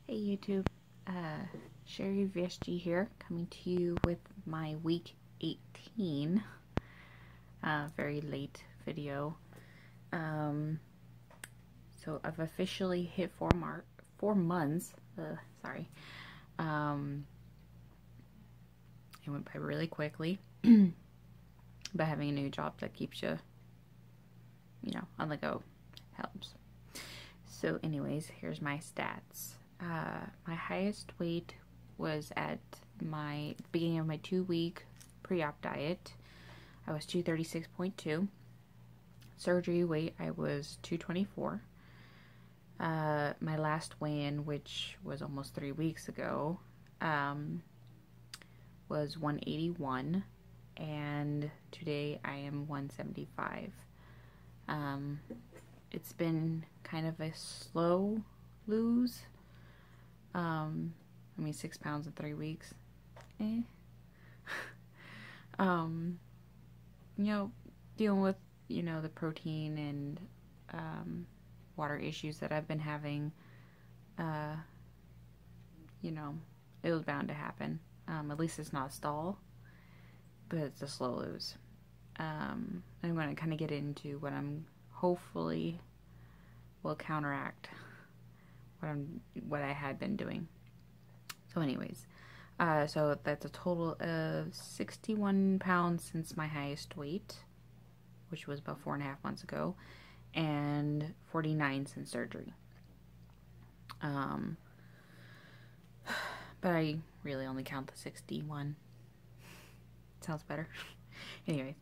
Hey YouTube, Sherry VSG here, coming to you with my week 18, very late video. So I've officially hit 4 months, sorry. It went by really quickly, but having a new job that keeps you, on the go helps. So anyways, here's my stats. My highest weight was at my beginning of my 2-week pre-op diet. I was 236.2. Surgery weight, I was 224. My last weigh-in, which was almost 3 weeks ago, was 181, and today I am 175. It's been kind of a slow lose. 6 pounds in 3 weeks. Dealing with, the protein and, water issues that I've been having, it was bound to happen. At least it's not a stall, but it's a slow lose. I'm going to kind of get into what I'm hopefully will counteract what I had been doing. So anyways, so that's a total of 61 pounds since my highest weight, which was about 4.5 months ago, and 49 since surgery. But I really only count the 61. Sounds better. Anyways,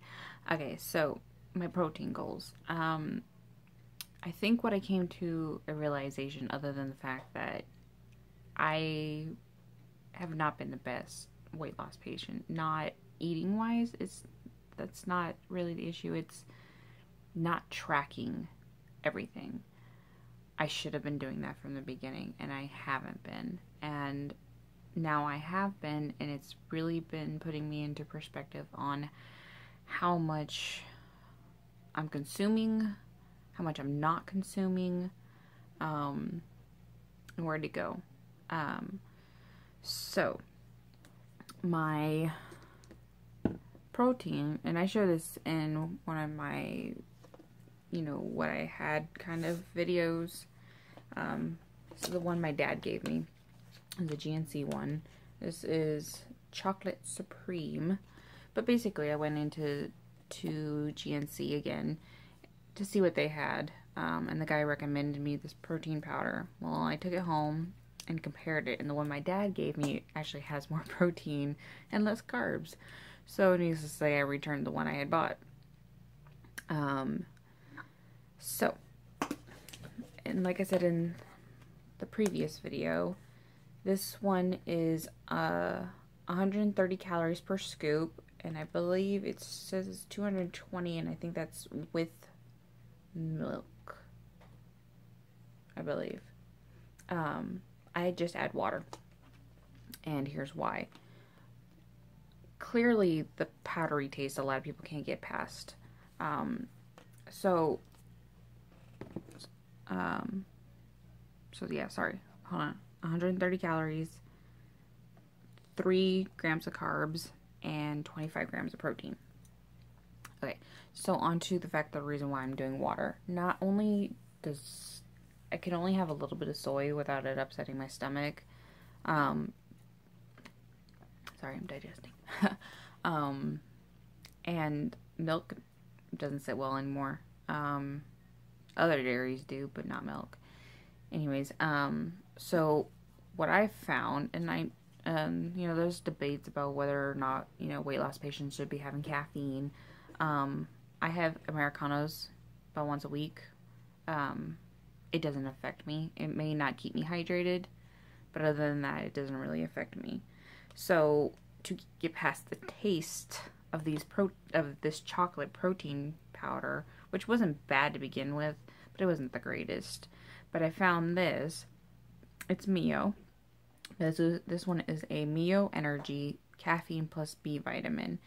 okay, so my protein goals. I think what I came to a realization, other than the fact that I have not been the best weight loss patient, not eating wise, that's not really the issue. It's not tracking everything. I should have been doing that from the beginning, and I haven't been. And now I have been, and it's really been putting me into perspective on how much I'm consuming, how much I'm not consuming, and where to go. So my protein, and I show this in one of my, what I had kind of videos. This is the one my dad gave me, the GNC one. This is Chocolate Supreme, but basically I went into GNC again to see what they had, and the guy recommended me this protein powder. Well, I took it home and compared it, and the one my dad gave me actually has more protein and less carbs. So needless to say, I returned the one I had bought. So, and like I said in the previous video, this one is 130 calories per scoop, and I believe it says it's 220, and I think that's with milk, I believe. I just add water, and here's why. Clearly the powdery taste a lot of people can't get past. So yeah, sorry, hold on. 130 calories, 3 grams of carbs, and 25 grams of protein. Okay, so on to the fact, the reason why I'm doing water. Not only does I can only have a little bit of soy without it upsetting my stomach. Sorry, I'm digesting. And milk doesn't sit well anymore. Other dairies do, but not milk. Anyways, so what I found, and there's debates about whether or not, weight loss patients should be having caffeine. I have Americanos about once a week. It doesn't affect me. It may not keep me hydrated, but other than that, it doesn't really affect me. So to get past the taste of this chocolate protein powder, which wasn't bad to begin with, but it wasn't the greatest. But I found this. It's Mio. This one is a Mio Energy Caffeine Plus B Vitamin,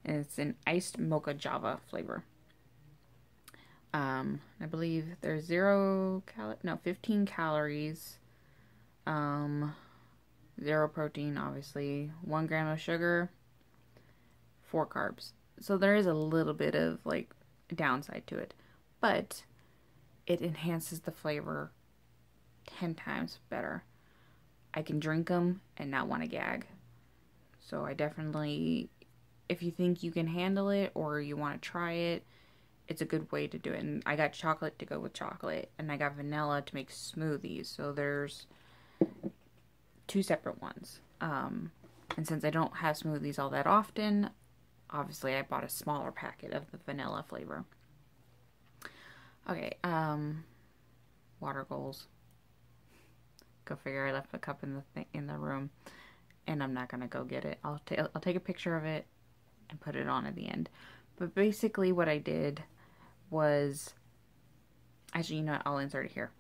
and it's an iced mocha java flavor. I believe there's 15 calories, Zero protein, obviously. 1 gram of sugar, 4 carbs. So there is a little bit of like downside to it, but it enhances the flavor 10 times better. I can drink them and not want to gag. So I definitely, if you think you can handle it or you want to try it, it's a good way to do it. And I got chocolate to go with chocolate, and I got vanilla to make smoothies. So there's 2 separate ones. And since I don't have smoothies all that often, obviously I bought a smaller packet of the vanilla flavor. Okay, water goals. Go figure, I left the cup in the room, and I'm not gonna go get it. I'll take a picture of it and put it on at the end. But basically what I did was, actually, you know what, I'll insert it here.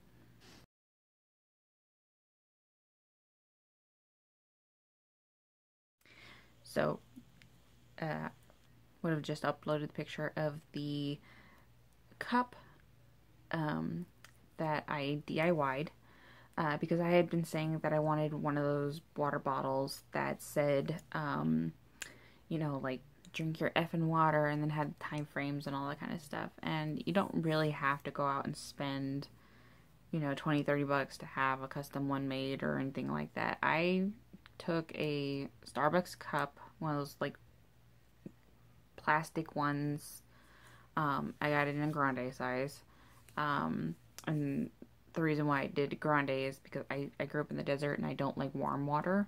So, would have just uploaded the picture of the cup that I DIY'd. Because I had been saying that I wanted one of those water bottles that said, you know, like, drink your effing water, and then had time frames and all that kind of stuff. And you don't really have to go out and spend, you know, 20, 30 bucks to have a custom one made or anything like that. I took a Starbucks cup, one of those, like, plastic ones. I got it in a grande size. And the reason why I did grande is because I grew up in the desert and I don't like warm water.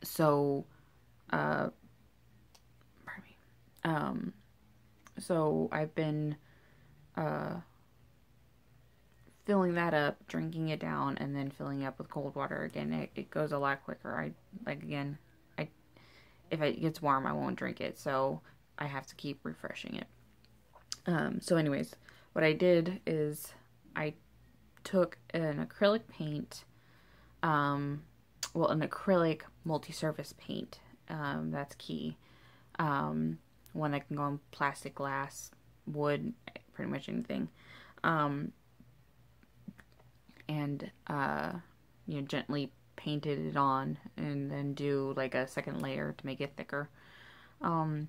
So I've been filling that up, drinking it down, and then filling up with cold water again. It goes a lot quicker. If it gets warm, I won't drink it, so I have to keep refreshing it. So anyways, what I did is I took an acrylic paint, an acrylic multi-surface paint, that's key. One that can go on plastic, glass, wood, pretty much anything. You know, gently painted it on, and then do like a second layer to make it thicker. And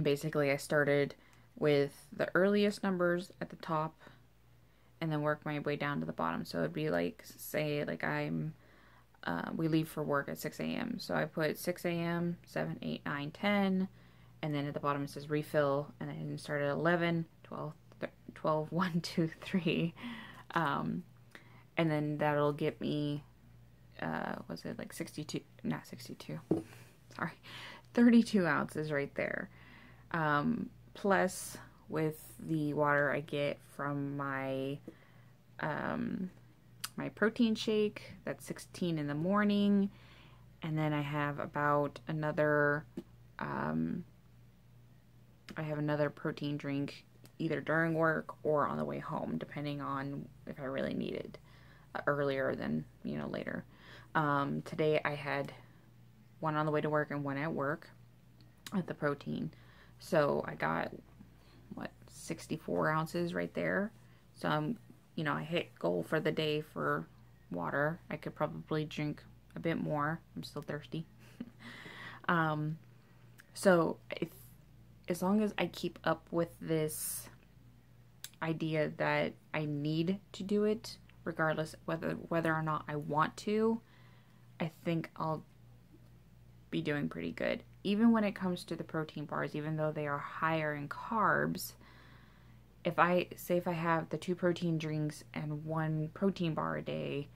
basically I started with the earliest numbers at the top and then work my way down to the bottom. So it'd be like, say, like we leave for work at 6 a.m. So I put 6 a.m., 7, 8, 9, 10, and then at the bottom it says refill, and then start at 11, 12, 1, 2, 3. And then that'll get me, was it like 62, not 62, sorry, 32 ounces right there. Plus, with the water I get from my my protein shake, that's 16 in the morning, and then I have about another, I have another protein drink either during work or on the way home, depending on if I really need it earlier than, you know, later. Today I had one on the way to work and one at work at the protein. So I got, 64 ounces right there. So you know, I hit goal for the day for water. I could probably drink a bit more. I'm still thirsty. So as long as I keep up with this idea that I need to do it, regardless whether or not I want to, I think I'll be doing pretty good. Even when it comes to the protein bars, even though they are higher in carbs, if I have the 2 protein drinks and 1 protein bar a day,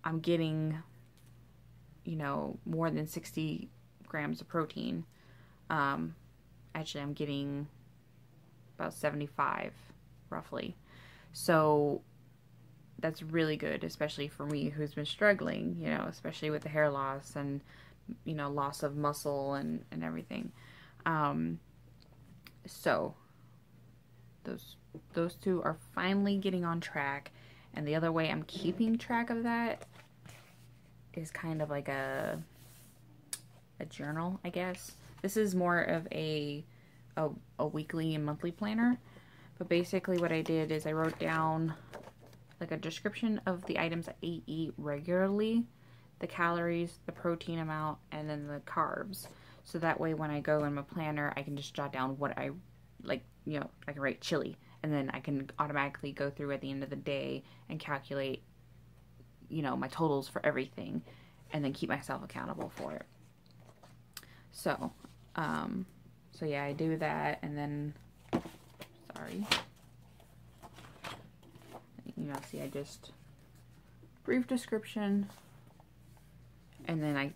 I'm getting, you know, more than 60 grams of protein. Actually, I'm getting about 75, roughly. So that's really good, especially for me who's been struggling, you know, especially with the hair loss and, you know, loss of muscle and everything. So those 2 are finally getting on track. And the other way I'm keeping track of that is kind of like a journal, I guess. This is more of a weekly and monthly planner. But basically what I did is I wrote down like a description of the items I eat regularly, the calories, the protein amount, and then the carbs. So that way when I go in my planner, I can just jot down what I like, you know, I can write chili, and then I can automatically go through at the end of the day and calculate, you know, my totals for everything, and then keep myself accountable for it. So, so yeah, I do that, and then, sorry, you know, see, I just, brief description, and then I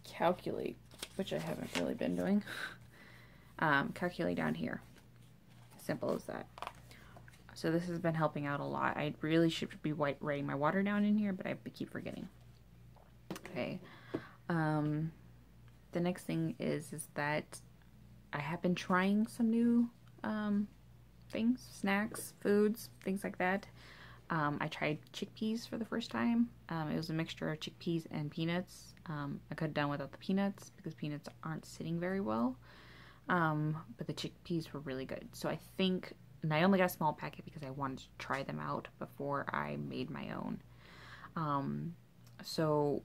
calculate, which I haven't really been doing, calculate down here. Simple as that. So this has been helping out a lot. I really should be writing my water down in here, but I keep forgetting. Okay. The next thing is that I have been trying some new things, snacks, foods, things like that. I tried chickpeas for the first time. It was a mixture of chickpeas and peanuts. I could have done without the peanuts because peanuts aren't sitting very well. But the chickpeas were really good. So I think, and I only got a small packet because I wanted to try them out before I made my own. So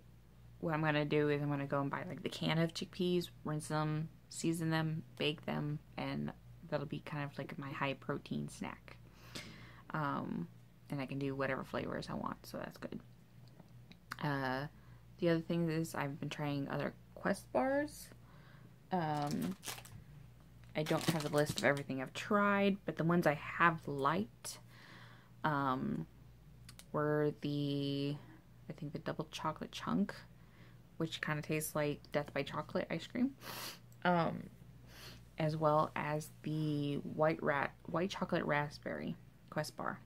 what I'm going to do is I'm going to go and buy like the can of chickpeas, rinse them, season them, bake them, and that'll be kind of like my high protein snack. And I can do whatever flavors I want, so that's good. The other thing is I've been trying other Quest bars. I don't have the list of everything I've tried, but the ones I have liked were I think the double chocolate chunk, which kind of tastes like Death by Chocolate ice cream, as well as the white chocolate raspberry Quest bar.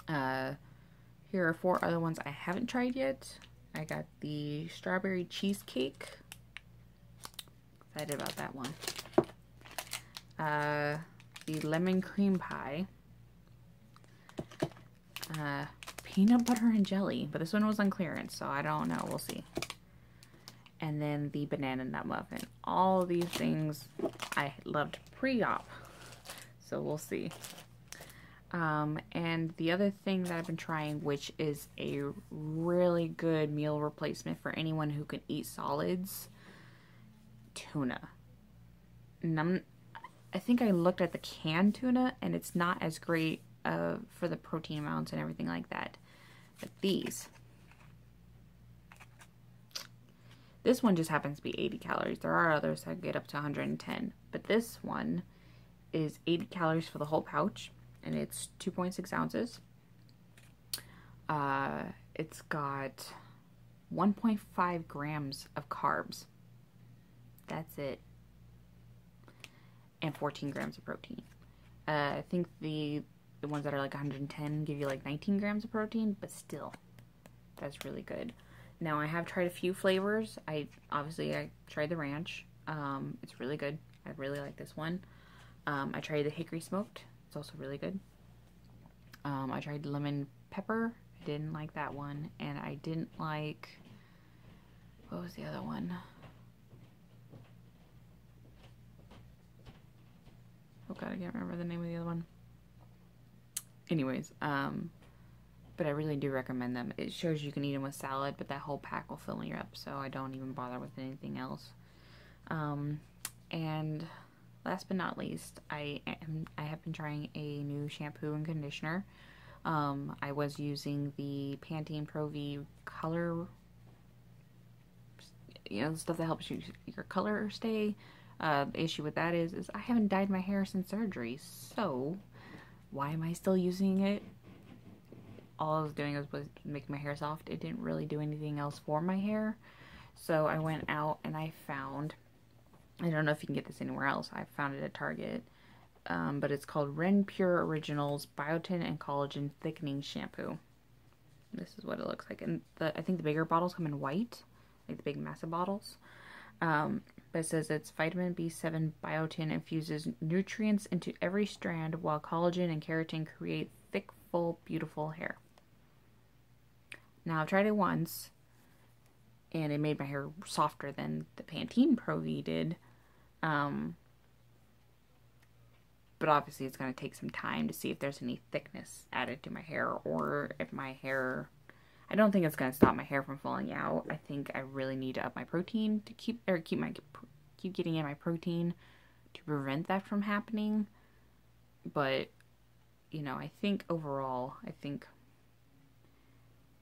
Here are 4 other ones I haven't tried yet. I got the strawberry cheesecake. Excited about that one. The lemon cream pie. Peanut butter and jelly, but this one was on clearance, so I don't know. We'll see. And then the banana nut muffin. All these things I loved pre-op, so we'll see. And the other thing that I've been trying, which is a really good meal replacement for anyone who can eat solids, tuna. And I think I looked at the canned tuna, and it's not as great for the protein amounts and everything like that. But this one just happens to be 80 calories. There are others that get up to 110, but this one is 80 calories for the whole pouch, and it's 2.6 ounces. It's got 1.5 grams of carbs. That's it. And 14 grams of protein. I think the ones that are like 110 give you like 19 grams of protein, but still, that's really good. Now, I have tried a few flavors. I tried the ranch. It's really good. I really like this one. I tried the hickory smoked. It's also really good. I tried lemon pepper. I didn't like that one. And I didn't like, what was the other one? Oh god, I can't remember the name of the other one. Anyways, but I really do recommend them. It shows you can eat them with salad, but that whole pack will fill me up, so I don't even bother with anything else. And last but not least, I have been trying a new shampoo and conditioner. I was using the Pantene Pro V color, the stuff that helps your color stay. The issue with that is I haven't dyed my hair since surgery, so why am I still using it? All I was doing was making my hair soft. It didn't really do anything else for my hair. So I went out and I found, I don't know if you can get this anywhere else. I found it at Target. But it's called Ren Pure Originals Biotin and Collagen Thickening Shampoo. This is what it looks like. And I think the bigger bottles come in white, like the big massive bottles. But it says it's vitamin B7 biotin infuses nutrients into every strand while collagen and keratin create thick, full, beautiful hair. Now, I've tried it once, and it made my hair softer than the Pantene Pro V did. But But obviously it's going to take some time to see if there's any thickness added to my hair, or if my hair, I don't think it's going to stop my hair from falling out. I think I really need to up my protein to keep getting in my protein to prevent that from happening. But, you know, I think overall, I think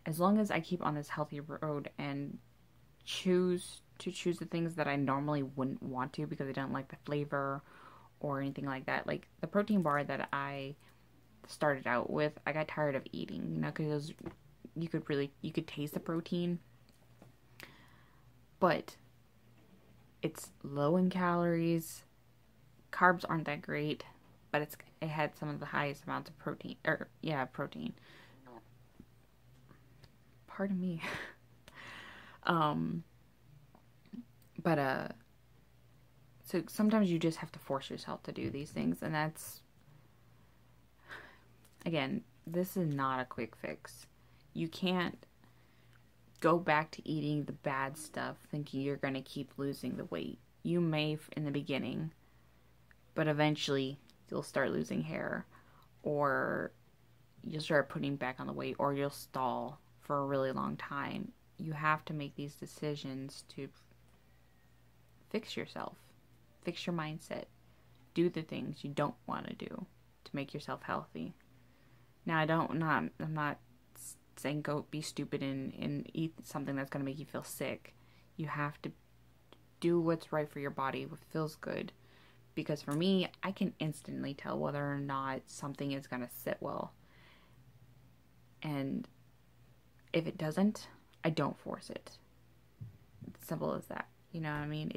as long as I keep on this healthy road and choose the things that I normally wouldn't want to because I don't like the flavor or anything like that. Like the protein bar that I started out with, I got tired of eating, you know, because you could taste the protein, but it's low in calories. Carbs aren't that great, but it had some of the highest amounts of protein, protein. Pardon me. So sometimes you just have to force yourself to do these things, and that's, again, this is not a quick fix. You can't go back to eating the bad stuff thinking you're going to keep losing the weight. You may in the beginning, but eventually you'll start losing hair, or you'll start putting back on the weight, or you'll stall for a really long time. You have to make these decisions to fix yourself, fix your mindset, do the things you don't want to do to make yourself healthy. Now, I'm not saying go be stupid and eat something that's going to make you feel sick. You have to do what's right for your body, what feels good. Because for me, I can instantly tell whether or not something is going to sit well. And if it doesn't, I don't force it. It's simple as that. You know what I mean?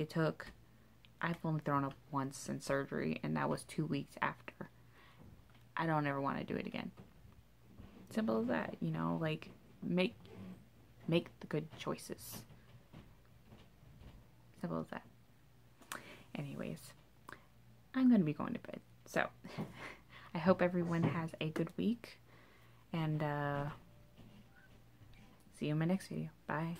I've only thrown up once in surgery, and that was 2 weeks after. I don't ever want to do it again. Simple as that, you know, like, make the good choices. Simple as that. Anyways, I'm going to be going to bed. So, I hope everyone has a good week, and see you in my next video. Bye.